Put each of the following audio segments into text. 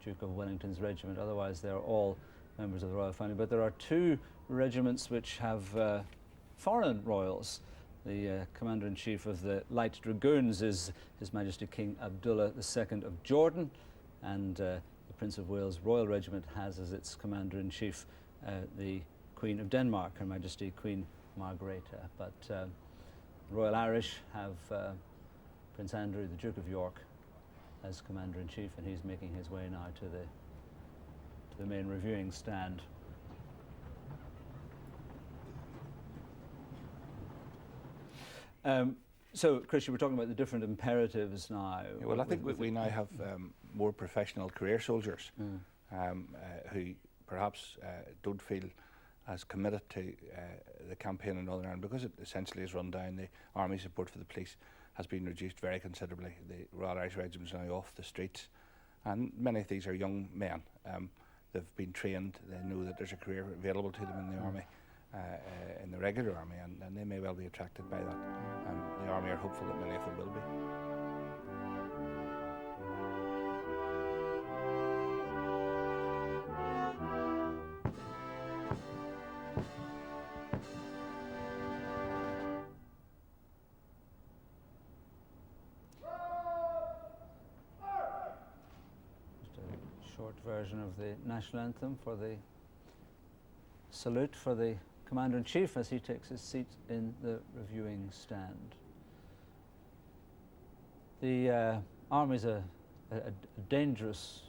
Duke of Wellington's regiment. Otherwise, they're all members of the royal family. But there are two regiments which have foreign royals. The Commander-in-Chief of the Light Dragoons is His Majesty King Abdullah II of Jordan, and the Prince of Wales Royal Regiment has as its Commander-in-Chief the Queen of Denmark, Her Majesty Queen Margrethe. But the Royal Irish have Prince Andrew, the Duke of York, as Commander-in-Chief, and he's making his way now to the main reviewing stand. So, Chris, you were talking about the different imperatives now. Yeah, well, I think we now have more professional career soldiers who perhaps don't feel as committed to the campaign in Northern Ireland, because it essentially is run down. The army support for the police has been reduced very considerably. The Royal Irish Regiment is now off the streets, and many of these are young men. They've been trained, they know that there's a career available to them in the army. In the regular army, and they may well be attracted by that. The army are hopeful that many of them will be. Just a short version of the national anthem for the salute for the Commander-in-Chief as he takes his seat in the reviewing stand. The Army's a dangerous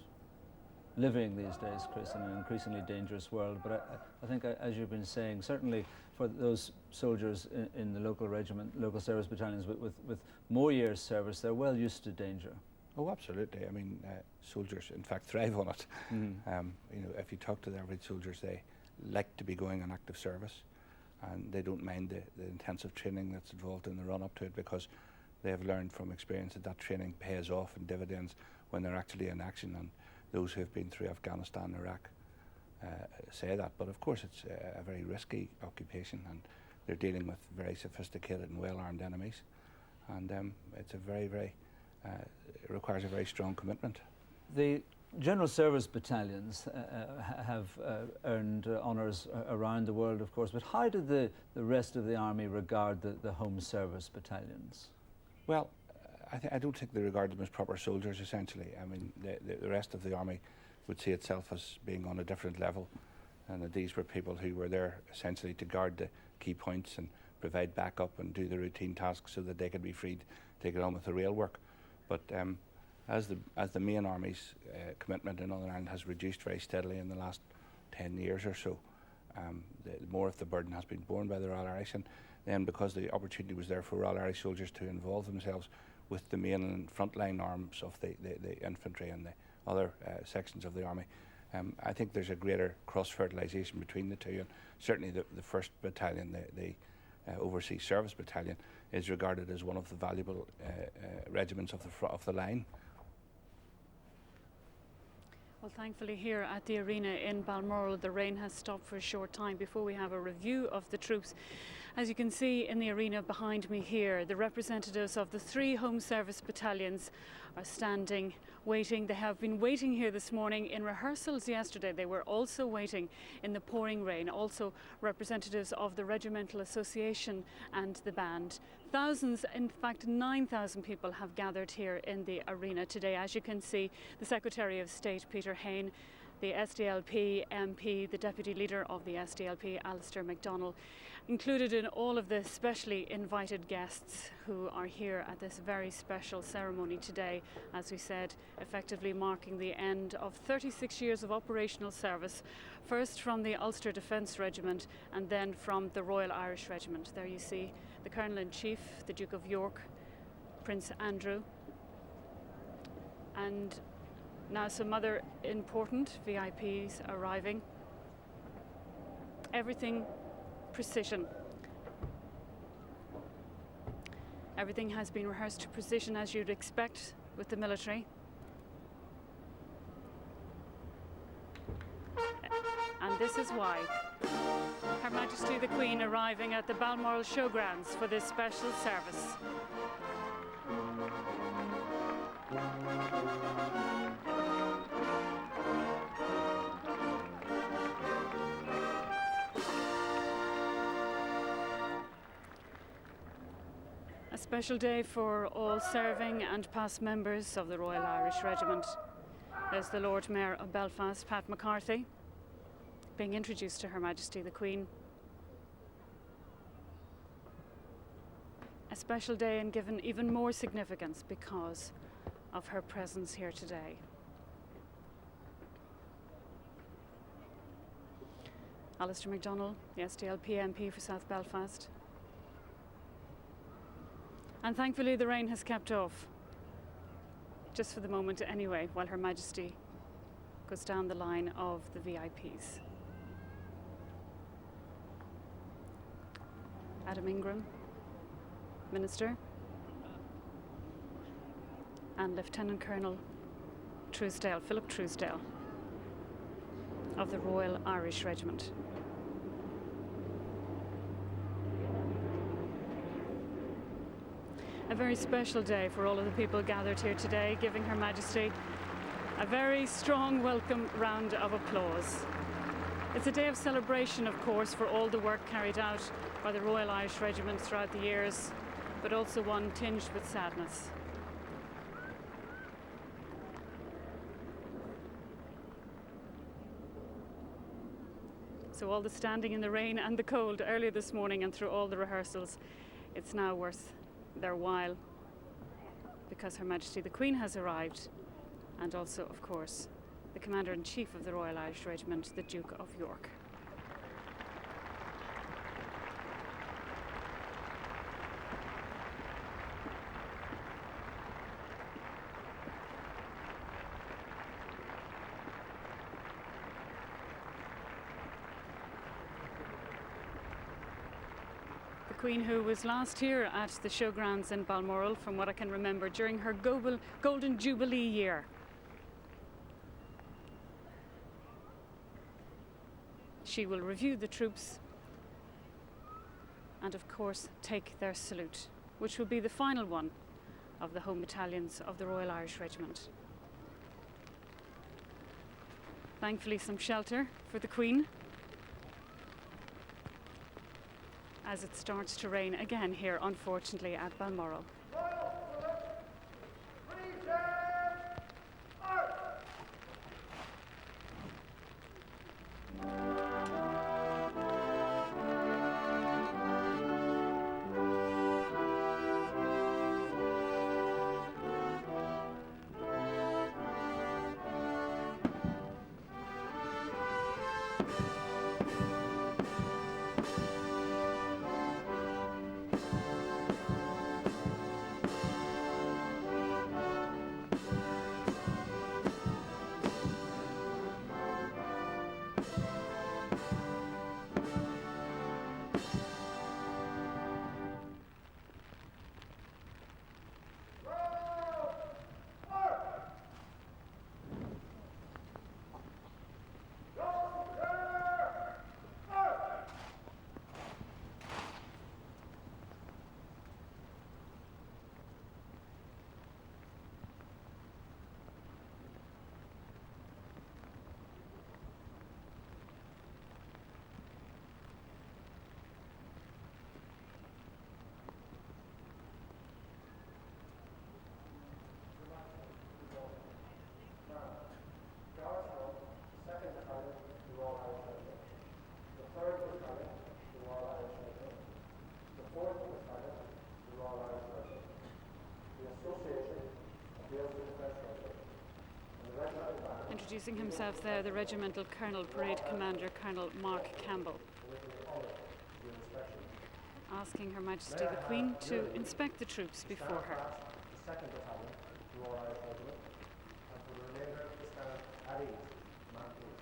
living these days, Chris, in an increasingly dangerous world. But I think, as you've been saying, certainly for those soldiers in the local regiment, local service battalions with more years' service, they're well used to danger. Oh, absolutely. I mean, soldiers, in fact, thrive on it. Mm-hmm. You know, if you talk to the average soldiers, they like to be going on active service, and they don't mind the intensive training that's involved in the run-up to it, because they have learned from experience that that training pays off in dividends when they're actually in action, and those who have been through Afghanistan and Iraq say that. But of course it's a very risky occupation, and they're dealing with very sophisticated and well-armed enemies, and it's a very, it requires a very strong commitment. The General Service Battalions have earned honours around the world, of course, but how do the rest of the Army regard the Home Service Battalions? Well, I don't think they regard them as proper soldiers, essentially. I mean, the rest of the Army would see itself as being on a different level, and that these were people who were there essentially to guard the key points and provide backup and do the routine tasks so that they could be freed to get on with the real work. But as the main Army's commitment in Northern Ireland has reduced very steadily in the last 10 years or so, more of the burden has been borne by the Royal Irish, and then because the opportunity was there for Royal Irish soldiers to involve themselves with the main and frontline arms of the infantry and the other sections of the Army, I think there's a greater cross-fertilisation between the two, and certainly the 1st Battalion, the Overseas Service Battalion, is regarded as one of the valuable regiments of the line. Well, thankfully here at the arena in Balmoral, the rain has stopped for a short time before we have a review of the troops. As you can see in the arena behind me here, the representatives of the 3 Home Service Battalions are standing, waiting. They have been waiting here this morning in rehearsals yesterday. They were also waiting in the pouring rain. Also representatives of the Regimental Association and the band. Thousands, in fact 9,000 people have gathered here in the arena today. As you can see, the Secretary of State, Peter Hain, the SDLP MP, the Deputy Leader of the SDLP, Alistair MacDonald, included in all of the specially invited guests who are here at this very special ceremony today, as we said, effectively marking the end of 36 years of operational service, first from the Ulster Defence Regiment and then from the Royal Irish Regiment. There you see the Colonel-in-Chief, the Duke of York, Prince Andrew, and now some other important VIPs arriving. Everything precision. Everything has been rehearsed to precision, as you'd expect with the military. And this is why. Her Majesty the Queen arriving at the Balmoral Showgrounds for this special service. A special day for all serving and past members of the Royal Irish Regiment. There's the Lord Mayor of Belfast, Pat McCarthy, being introduced to Her Majesty the Queen. A special day and given even more significance because of her presence here today. Alistair MacDonald, the SDLP MP for South Belfast. And thankfully the rain has kept off, just for the moment anyway, while Her Majesty goes down the line of the VIPs. Adam Ingram, Minister, and Lieutenant Colonel Truesdale, Philip Truesdale, of the Royal Irish Regiment. A very special day for all of the people gathered here today, giving Her Majesty a very strong welcome round of applause. It's a day of celebration, of course, for all the work carried out by the Royal Irish Regiment throughout the years, but also one tinged with sadness. So all the standing in the rain and the cold earlier this morning and through all the rehearsals, it's now worth their while, because Her Majesty the Queen has arrived, and also, of course, the Commander-in-Chief of the Royal Irish Regiment, the Duke of York. The Queen, who was last here at the showgrounds in Balmoral, from what I can remember, during her Golden Jubilee year. She will review the troops and, of course, take their salute, which will be the final one of the home battalions of the Royal Irish Regiment. Thankfully, some shelter for the Queen as it starts to rain again here, unfortunately, at Balmoral. Introducing himself there, the Regimental Colonel, Parade Commander Colonel Mark Campbell, asking Her Majesty the Queen to inspect the troops before her. The 2nd Battalion, the Royal Irish Regiment, and for the remainder to stand at ease, man please.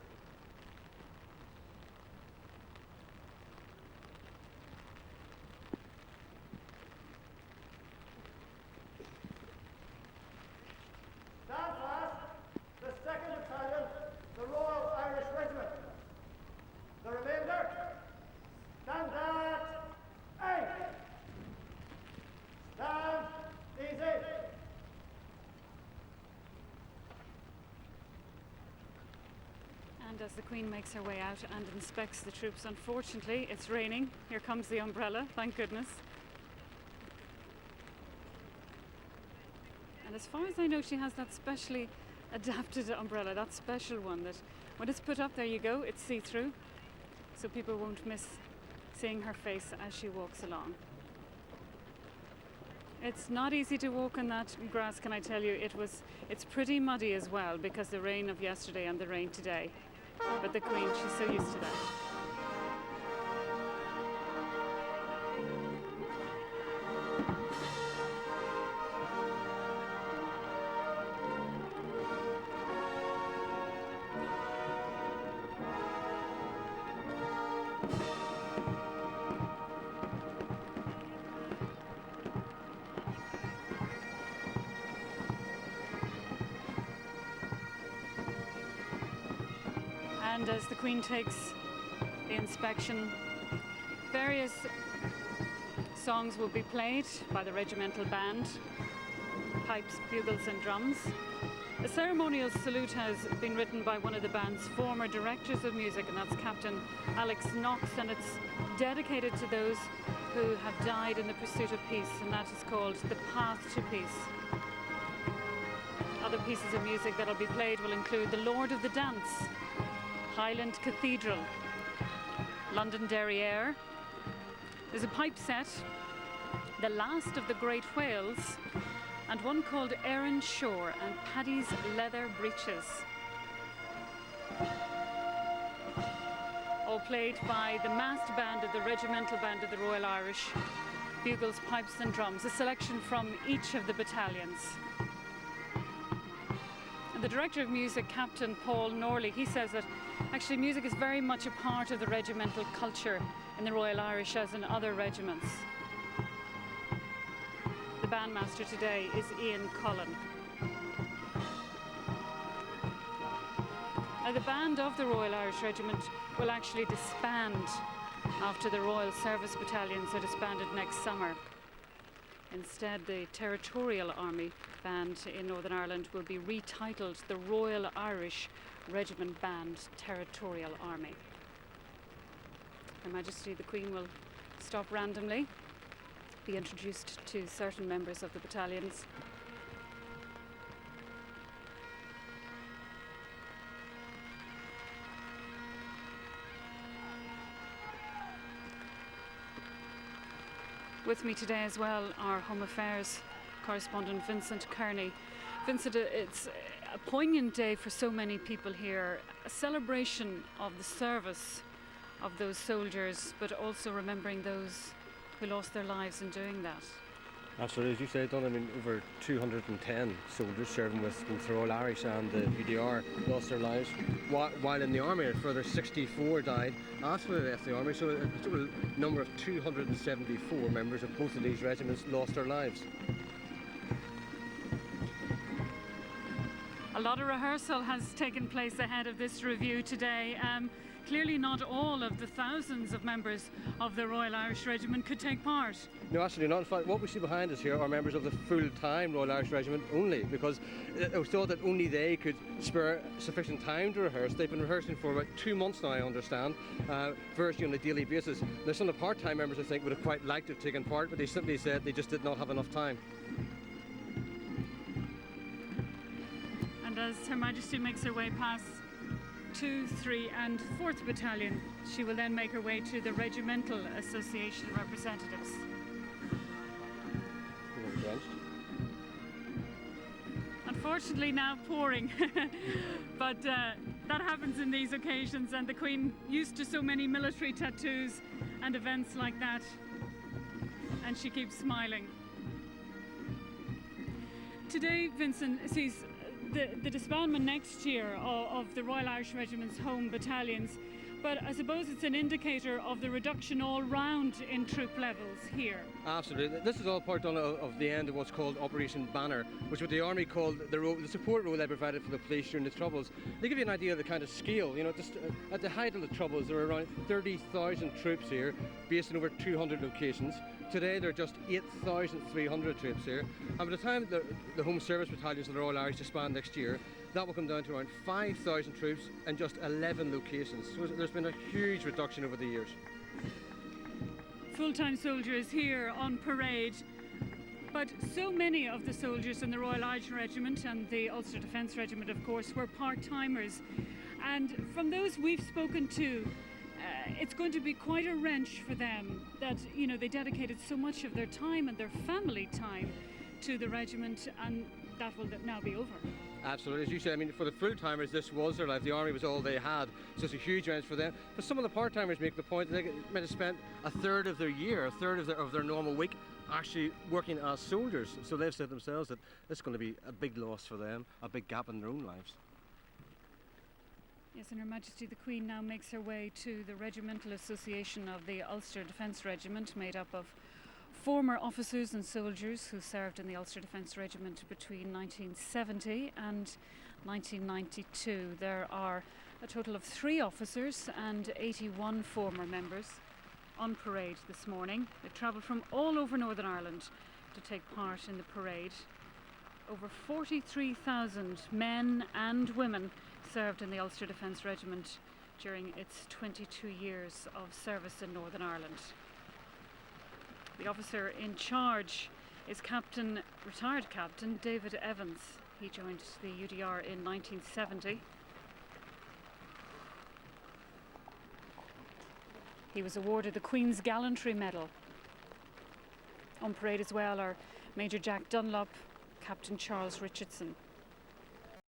Stand fast, the 2nd Battalion, the Royal Irish Regiment. The remainder, stand at eight. Stand easy. And as the Queen makes her way out and inspects the troops, unfortunately it's raining. Here comes the umbrella, thank goodness. as far as I know, she has that specially adapted umbrella, that special one that when it's put up, there you go, it's see-through, so people won't miss seeing her face as she walks along. It's not easy to walk on that grass, can I tell you. It's pretty muddy as well because the rain of yesterday and the rain today. But the Queen, she's so used to that. And as the Queen takes the inspection, various songs will be played by the regimental band, pipes, bugles and drums. A ceremonial salute has been written by one of the band's former directors of music, and that's Captain Alex Knox, and it's dedicated to those who have died in the pursuit of peace, and that is called The Path to Peace. Other pieces of music that will be played will include The Lord of the Dance, Highland Cathedral, London Derriere. There's a pipe set, The Last of the Great Whales, and one called Erin Shore and Paddy's Leather Breeches. All played by the massed band of the Regimental Band of the Royal Irish, bugles, pipes and drums, a selection from each of the battalions. The director of music, Captain Paul Norley, he says that actually music is very much a part of the regimental culture in the Royal Irish as in other regiments. The bandmaster today is Ian Cullen. Now, the band of the Royal Irish Regiment will actually disband after the Royal Service Battalions are disbanded next summer. Instead, the Territorial Army Band in Northern Ireland will be retitled the Royal Irish Regiment Band Territorial Army. Her Majesty the Queen will stop randomly, be introduced to certain members of the battalions. With me today as well, our Home Affairs correspondent Vincent Kearney. Vincent, it's a poignant day for so many people here, a celebration of the service of those soldiers, but also remembering those who lost their lives in doing that. Absolutely, as you said, Don, I mean, over 210 soldiers serving with both the Royal Irish and the UDR lost their lives, while in the army a further 64 died after they left the army, so a total number of 274 members of both of these regiments lost their lives. A lot of rehearsal has taken place ahead of this review today. Clearly not all of the thousands of members of the Royal Irish Regiment could take part. No, absolutely not. In fact, what we see behind us here are members of the full-time Royal Irish Regiment only, because it was thought that only they could spare sufficient time to rehearse. They've been rehearsing for about 2 months now, I understand, virtually on a daily basis. There's some of the part-time members, I think, would have quite liked to have taken part, but they simply said they just did not have enough time. And as Her Majesty makes her way past 2, 3 and 4th Battalion, she will then make her way to the Regimental Association representatives. Unfortunately now pouring, but that happens in these occasions, and the Queen used to so many military tattoos and events like that, and she keeps smiling. Today, Vincent, sees the disbandment next year of the Royal Irish Regiment's home battalions, but I suppose it's an indicator of the reduction all round in troop levels here. Absolutely. This is all part of the end of what's called Operation Banner, which what the Army called the support role they provided for the police during the Troubles. They give you an idea of the kind of scale. You know, just at the height of the Troubles, there were around 30,000 troops here, based in over 200 locations. Today, there are just 8,300 troops here. And by the time the Home Service Battalions of the Royal Irish disband next year, that will come down to around 5,000 troops in just 11 locations. So there's been a huge reduction over the years. Full-time soldiers here on parade, But so many of the soldiers in the Royal Irish Regiment and the Ulster Defence Regiment, of course, were part-timers. And from those we've spoken to, it's going to be quite a wrench for them that, you know, they dedicated so much of their time and their family time to the regiment, and that will now be over. Absolutely, as you said, I mean, for the full-timers, this was their life. The army was all they had, so it's a huge wrench for them. But some of the part-timers make the point that they might have spent a third of their year, a third of their normal week, actually working as soldiers. So they've said themselves that it's going to be a big loss for them, a big gap in their own lives. Yes, and Her Majesty the Queen now makes her way to the Regimental Association of the Ulster Defence Regiment, made up of former officers and soldiers who served in the Ulster Defence Regiment between 1970 and 1992. There are a total of 3 officers and 81 former members on parade this morning. They've travelled from all over Northern Ireland to take part in the parade. Over 43,000 men and women served in the Ulster Defence Regiment during its 22 years of service in Northern Ireland. The officer in charge is retired Captain David Evans. He joined the UDR in 1970. He was awarded the Queen's Gallantry Medal. On parade as well are Major Jack Dunlop, Captain Charles Richardson.